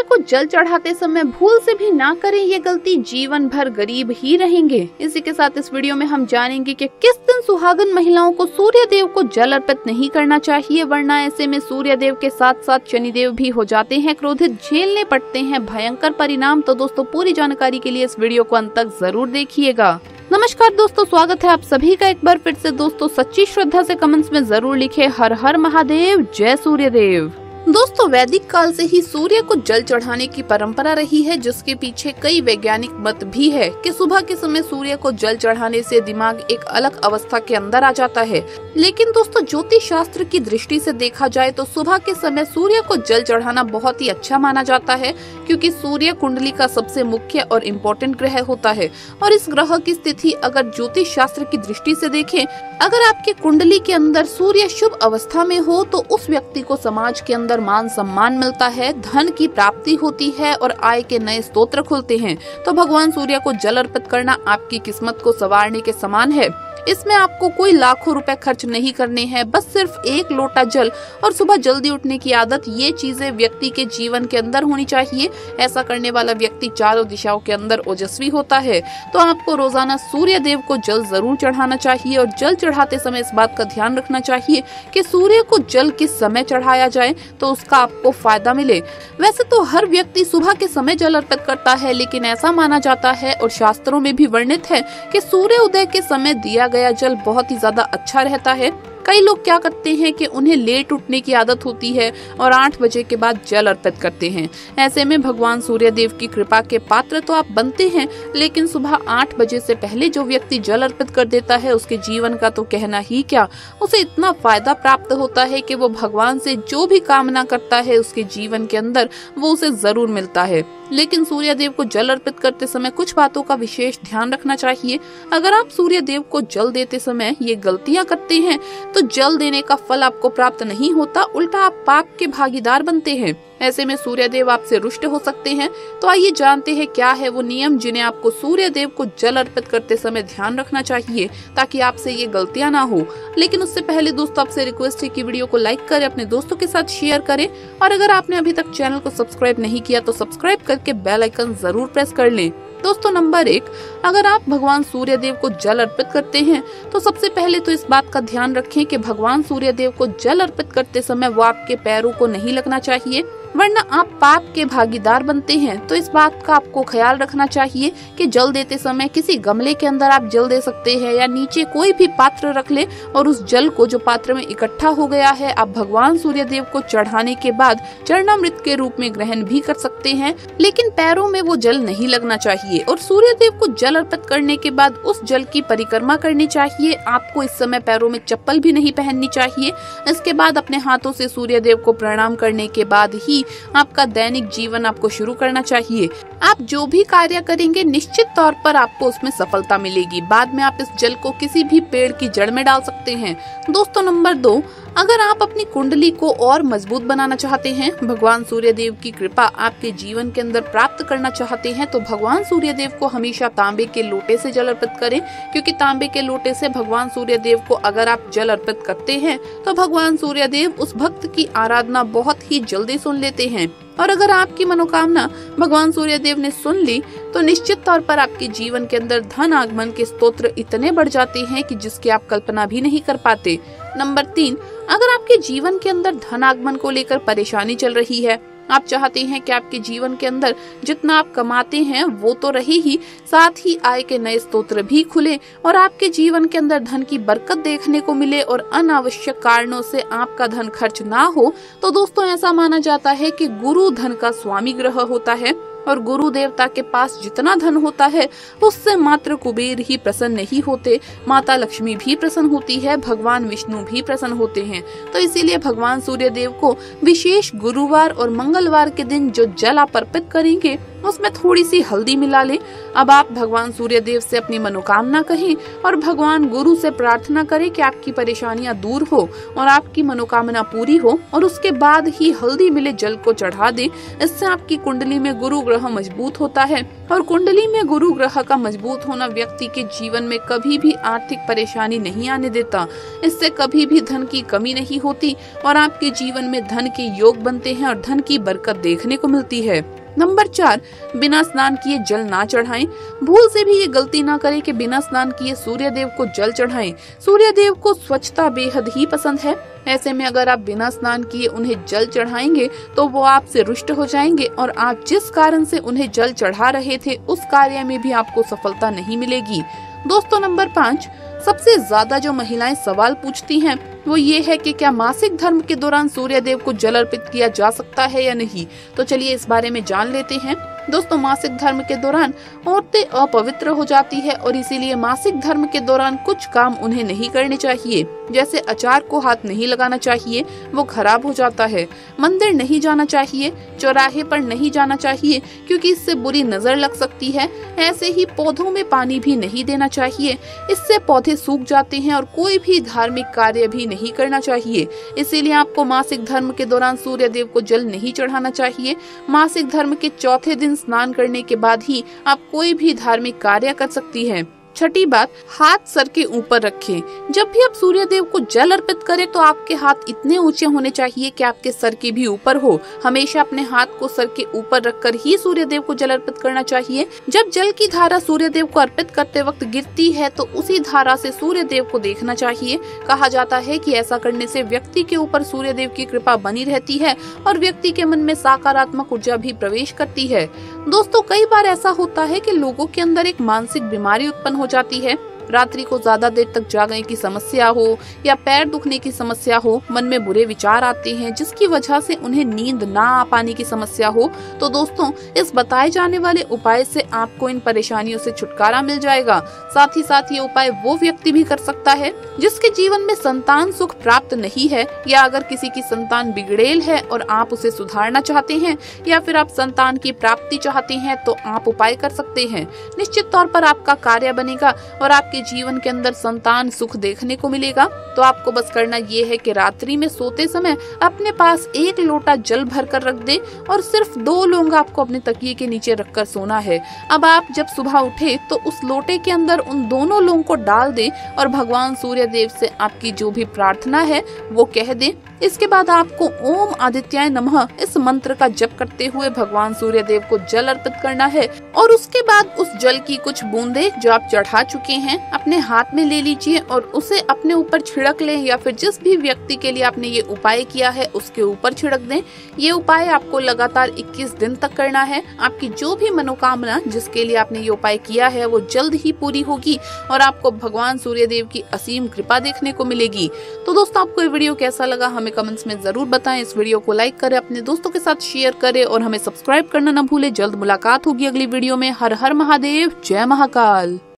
को जल चढ़ाते समय भूल से भी ना करें, ये गलती जीवन भर गरीब ही रहेंगे। इसी के साथ इस वीडियो में हम जानेंगे कि किस दिन सुहागन महिलाओं को सूर्य देव को जल अर्पित नहीं करना चाहिए, वरना ऐसे में सूर्य देव के साथ साथ शनिदेव भी हो जाते हैं क्रोधित, झेलने पड़ते हैं भयंकर परिणाम। तो दोस्तों पूरी जानकारी के लिए इस वीडियो को अंत तक जरूर देखिएगा। नमस्कार दोस्तों, स्वागत है आप सभी का एक बार फिर से। दोस्तों सच्ची श्रद्धा से कमेंट्स में जरूर लिखे हर हर महादेव, जय सूर्य देव। दोस्तों वैदिक काल से ही सूर्य को जल चढ़ाने की परंपरा रही है, जिसके पीछे कई वैज्ञानिक मत भी है कि सुबह के समय सूर्य को जल चढ़ाने से दिमाग एक अलग अवस्था के अंदर आ जाता है। लेकिन दोस्तों ज्योतिष शास्त्र की दृष्टि से देखा जाए तो सुबह के समय सूर्य को जल चढ़ाना बहुत ही अच्छा माना जाता है, क्योंकि सूर्य कुंडली का सबसे मुख्य और इम्पोर्टेंट ग्रह होता है। और इस ग्रह की स्थिति अगर ज्योतिष शास्त्र की दृष्टि से देखें, अगर आपके कुंडली के अंदर सूर्य शुभ अवस्था में हो तो उस व्यक्ति को समाज के अंदर मान सम्मान मिलता है, धन की प्राप्ति होती है और आय के नए स्तोत्र खुलते हैं। तो भगवान सूर्य को जल अर्पित करना आपकी किस्मत को संवारने के समान है। इसमें आपको कोई लाखों रुपए खर्च नहीं करने हैं, बस सिर्फ एक लोटा जल और सुबह जल्दी उठने की आदत, ये चीजें व्यक्ति के जीवन के अंदर होनी चाहिए। ऐसा करने वाला व्यक्ति चारों दिशाओं के अंदर ओजस्वी होता है। तो आपको रोजाना सूर्य देव को जल जरूर चढ़ाना चाहिए और जल चढ़ाते समय इस बात का ध्यान रखना चाहिए कि सूर्य को जल किस समय चढ़ाया जाए तो उसका आपको फायदा मिले। वैसे तो हर व्यक्ति सुबह के समय जल अर्पित करता है, लेकिन ऐसा माना जाता है और शास्त्रों में भी वर्णित है कि सूर्य उदय के समय दिया गया जल बहुत ही ज्यादा अच्छा रहता है। कई लोग क्या करते हैं कि उन्हें लेट उठने की आदत होती है और 8 बजे के बाद जल अर्पित करते हैं। ऐसे में भगवान सूर्य देव की कृपा के पात्र तो आप बनते हैं, लेकिन सुबह 8 बजे से पहले जो व्यक्ति जल अर्पित कर देता है उसके जीवन का तो कहना ही क्या। उसे इतना फायदा प्राप्त होता है कि वो भगवान से जो भी कामना करता है उसके जीवन के अंदर वो उसे जरूर मिलता है। लेकिन सूर्य देव को जल अर्पित करते समय कुछ बातों का विशेष ध्यान रखना चाहिए। अगर आप सूर्य देव को जल देते समय ये गलतियां करते हैं तो जल देने का फल आपको प्राप्त नहीं होता, उल्टा आप पाप के भागीदार बनते हैं। ऐसे में सूर्य देव आपसे रुष्ट हो सकते हैं। तो आइए जानते हैं क्या है वो नियम जिन्हें आपको सूर्य देव को जल अर्पित करते समय ध्यान रखना चाहिए, ताकि आपसे ये गलतियां ना हो। लेकिन उससे पहले दोस्तों आपसे रिक्वेस्ट है कि वीडियो को लाइक करें, अपने दोस्तों के साथ शेयर करें और अगर आपने अभी तक चैनल को सब्सक्राइब नहीं किया तो सब्सक्राइब करके बेल आइकन जरूर प्रेस कर लें। दोस्तों नंबर 1, अगर आप भगवान सूर्य देव को जल अर्पित करते हैं तो सबसे पहले तो इस बात का ध्यान रखें कि भगवान सूर्य देव को जल अर्पित करते समय वो आपके पैरों को नहीं लगना चाहिए, वरना आप पाप के भागीदार बनते हैं। तो इस बात का आपको ख्याल रखना चाहिए कि जल देते समय किसी गमले के अंदर आप जल दे सकते हैं या नीचे कोई भी पात्र रख ले और उस जल को जो पात्र में इकट्ठा हो गया है आप भगवान सूर्य देव को चढ़ाने के बाद चरणामृत के रूप में ग्रहण भी कर सकते हैं, लेकिन पैरों में वो जल नहीं लगना चाहिए। और सूर्य देव को जल अर्पित करने के बाद उस जल की परिक्रमा करनी चाहिए। आपको इस समय पैरों में चप्पल भी नहीं पहननी चाहिए। इसके बाद अपने हाथों से सूर्य देव को प्रणाम करने के बाद ही आपका दैनिक जीवन आपको शुरू करना चाहिए। आप जो भी कार्य करेंगे निश्चित तौर पर आपको उसमें सफलता मिलेगी। बाद में आप इस जल को किसी भी पेड़ की जड़ में डाल सकते हैं। दोस्तों नंबर 2, अगर आप अपनी कुंडली को और मजबूत बनाना चाहते हैं, भगवान सूर्य देव की कृपा आपके जीवन के अंदर प्राप्त करना चाहते हैं, तो भगवान सूर्य देव को हमेशा तांबे के लोटे से जल अर्पित करें, क्योंकि तांबे के लोटे से भगवान सूर्य देव को अगर आप जल अर्पित करते हैं तो भगवान सूर्य देव उस भक्त की आराधना बहुत ही जल्दी सुन लेते हैं। और अगर आपकी मनोकामना भगवान सूर्य देव ने सुन ली तो निश्चित तौर पर आपके जीवन के अंदर धन आगमन के स्तोत्र इतने बढ़ जाते हैं कि जिसकी आप कल्पना भी नहीं कर पाते। नंबर 3, अगर आपके जीवन के अंदर धन आगमन को लेकर परेशानी चल रही है, आप चाहते हैं कि आपके जीवन के अंदर जितना आप कमाते हैं वो तो रहे ही, साथ ही आय के नए स्तोत्र भी खुले और आपके जीवन के अंदर धन की बरकत देखने को मिले और अनावश्यक कारणों से आपका धन खर्च ना हो, तो दोस्तों ऐसा माना जाता है कि गुरु धन का स्वामी ग्रह होता है और गुरु देवता के पास जितना धन होता है उससे मात्र कुबेर ही प्रसन्न नहीं होते, माता लक्ष्मी भी प्रसन्न होती है, भगवान विष्णु भी प्रसन्न होते हैं। तो इसीलिए भगवान सूर्य देव को विशेष गुरुवार और मंगलवार के दिन जो जल आप अर्पित करेंगे उसमें थोड़ी सी हल्दी मिला लें। अब आप भगवान सूर्य देव से अपनी मनोकामना कहें और भगवान गुरु से प्रार्थना करें कि आपकी परेशानियां दूर हो और आपकी मनोकामना पूरी हो, और उसके बाद ही हल्दी मिले जल को चढ़ा दें। इससे आपकी कुंडली में गुरु ग्रह मजबूत होता है और कुंडली में गुरु ग्रह का मजबूत होना व्यक्ति के जीवन में कभी भी आर्थिक परेशानी नहीं आने देता। इससे कभी भी धन की कमी नहीं होती और आपके जीवन में धन के योग बनते हैं और धन की बरकत देखने को मिलती है। नंबर 4, बिना स्नान किए जल ना चढ़ाएं। भूल से भी ये गलती ना करें कि बिना स्नान किए सूर्य देव को जल चढ़ाएं। सूर्य देव को स्वच्छता बेहद ही पसंद है। ऐसे में अगर आप बिना स्नान किए उन्हें जल चढ़ाएंगे तो वो आपसे रुष्ट हो जाएंगे और आप जिस कारण से उन्हें जल चढ़ा रहे थे उस कार्य में भी आपको सफलता नहीं मिलेगी। दोस्तों नंबर 5, सबसे ज्यादा जो महिलाएं सवाल पूछती हैं वो ये है कि क्या मासिक धर्म के दौरान सूर्य देव को जल अर्पित किया जा सकता है या नहीं। तो चलिए इस बारे में जान लेते हैं। दोस्तों मासिक धर्म के दौरान औरतें अपवित्र हो जाती है और इसीलिए मासिक धर्म के दौरान कुछ काम उन्हें नहीं करने चाहिए। जैसे अचार को हाथ नहीं लगाना चाहिए, वो खराब हो जाता है। मंदिर नहीं जाना चाहिए, चौराहे पर नहीं जाना चाहिए क्योंकि इससे बुरी नजर लग सकती है। ऐसे ही पौधों में पानी भी नहीं देना चाहिए, इससे पौधे सूख जाते हैं और कोई भी धार्मिक कार्य भी नहीं करना चाहिए। इसीलिए आपको मासिक धर्म के दौरान सूर्य देव को जल नहीं चढ़ाना चाहिए। मासिक धर्म के चौथे दिन स्नान करने के बाद ही आप कोई भी धार्मिक कार्य कर सकती हैं। छठी बात, हाथ सर के ऊपर रखें। जब भी आप सूर्य देव को जल अर्पित करें तो आपके हाथ इतने ऊंचे होने चाहिए कि आपके सर के भी ऊपर हो। हमेशा अपने हाथ को सर के ऊपर रखकर ही सूर्य देव को जल अर्पित करना चाहिए। जब जल की धारा सूर्य देव को अर्पित करते वक्त गिरती है तो उसी धारा से सूर्य देव को देखना चाहिए। कहा जाता है कि ऐसा करने से व्यक्ति के ऊपर सूर्य देव की कृपा बनी रहती है और व्यक्ति के मन में सकारात्मक ऊर्जा भी प्रवेश करती है। दोस्तों कई बार ऐसा होता है कि लोगों के अंदर एक मानसिक बीमारी उत्पन्न हो जाती है। रात्रि को ज्यादा देर तक जागने की समस्या हो या पैर दुखने की समस्या हो, मन में बुरे विचार आते हैं जिसकी वजह से उन्हें नींद ना आ पाने की समस्या हो। तो दोस्तों इस बताए जाने वाले उपाय से आपको इन परेशानियों से छुटकारा मिल जाएगा। साथ ही साथ ये उपाय वो व्यक्ति भी कर सकता है जिसके जीवन में संतान सुख प्राप्त नहीं है, या अगर किसी की संतान बिगड़ेल है और आप उसे सुधारना चाहते हैं, या फिर आप संतान की प्राप्ति चाहते हैं तो आप उपाय कर सकते हैं। निश्चित तौर पर आपका कार्य बनेगा और आपके जीवन के अंदर संतान सुख देखने को मिलेगा। तो आपको बस करना ये है कि रात्रि में सोते समय अपने पास 1 लोटा जल भर कर रख दे और सिर्फ 2 लौंग आपको अपने तकिए के नीचे रखकर सोना है। अब आप जब सुबह उठे तो उस लोटे के अंदर उन दोनों लौंग को डाल दें और भगवान सूर्य देव से आपकी जो भी प्रार्थना है वो कह दें। इसके बाद आपको ओम आदित्याय नमः इस मंत्र का जप करते हुए भगवान सूर्य देव को जल अर्पित करना है और उसके बाद उस जल की कुछ बूंदे जो आप चढ़ा चुके हैं अपने हाथ में ले लीजिए और उसे अपने ऊपर छिड़क लें, या फिर जिस भी व्यक्ति के लिए आपने ये उपाय किया है उसके ऊपर छिड़क दें। ये उपाय आपको लगातार 21 दिन तक करना है। आपकी जो भी मनोकामना जिसके लिए आपने ये उपाय किया है वो जल्द ही पूरी होगी और आपको भगवान सूर्य देव की असीम कृपा देखने को मिलेगी। तो दोस्तों आपको ये वीडियो कैसा लगा हमें कमेंट्स में जरूर बताएं। इस वीडियो को लाइक करें, अपने दोस्तों के साथ शेयर करें और हमें सब्सक्राइब करना न भूलें। जल्द मुलाकात होगी अगली वीडियो में। हर हर महादेव, जय महाकाल।